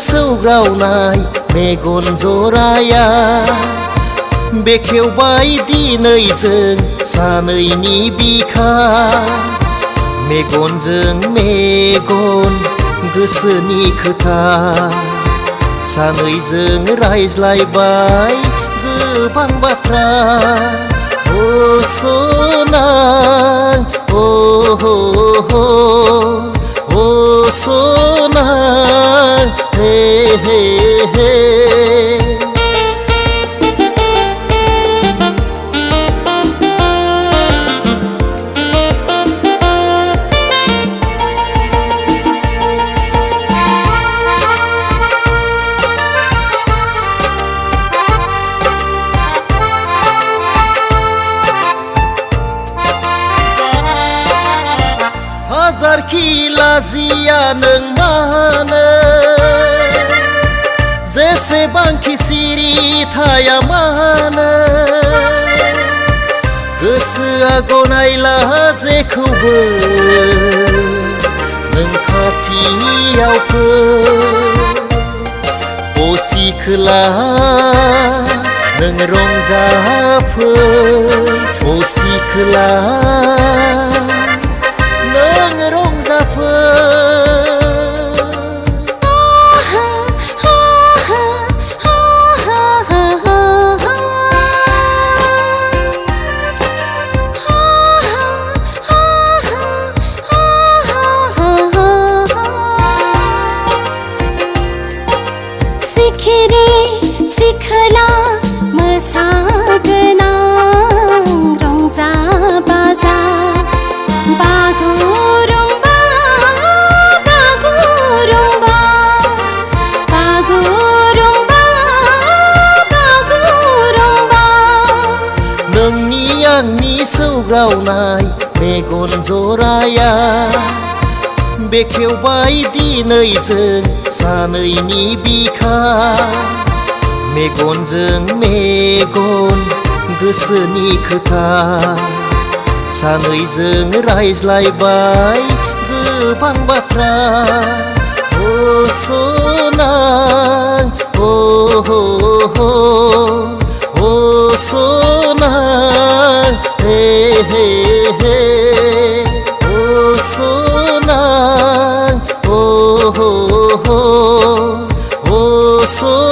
सौग्रावनाय Megan जराया बेखेवबाय दिनै जों सानैनि बिखा मेगनजों मेगन गोसोनि खोथा सानैजों रायज्लायबाय गोबां बाथ्रा ओ सना ओ हो हो ओ सना हे हे हे हाजारखि लाजिया नों मानो जेसेबांखि सिरि थाया मानो गोसोआ गनायला जेखौबो नों खाथियाव फै असि खोला नों रंजाफै असि खोला सिखला मोसागोना रंजा बाजा बागुरुम्बा बागुरुम्बा बागुरुम्बा बागुरुम्बा नोंनि आंनि सौग्रावनाय मेगन जराया बेखेवबाय दिनै जों सानैनि बिखा मेगनजों मेगन गोसोनि खोथा सानैजों रायज्लायबाय गोबां बाथ्रा ओ सना ओ हो हो ओ सना हे हे हे ओ सना ओ हो हो ओ सना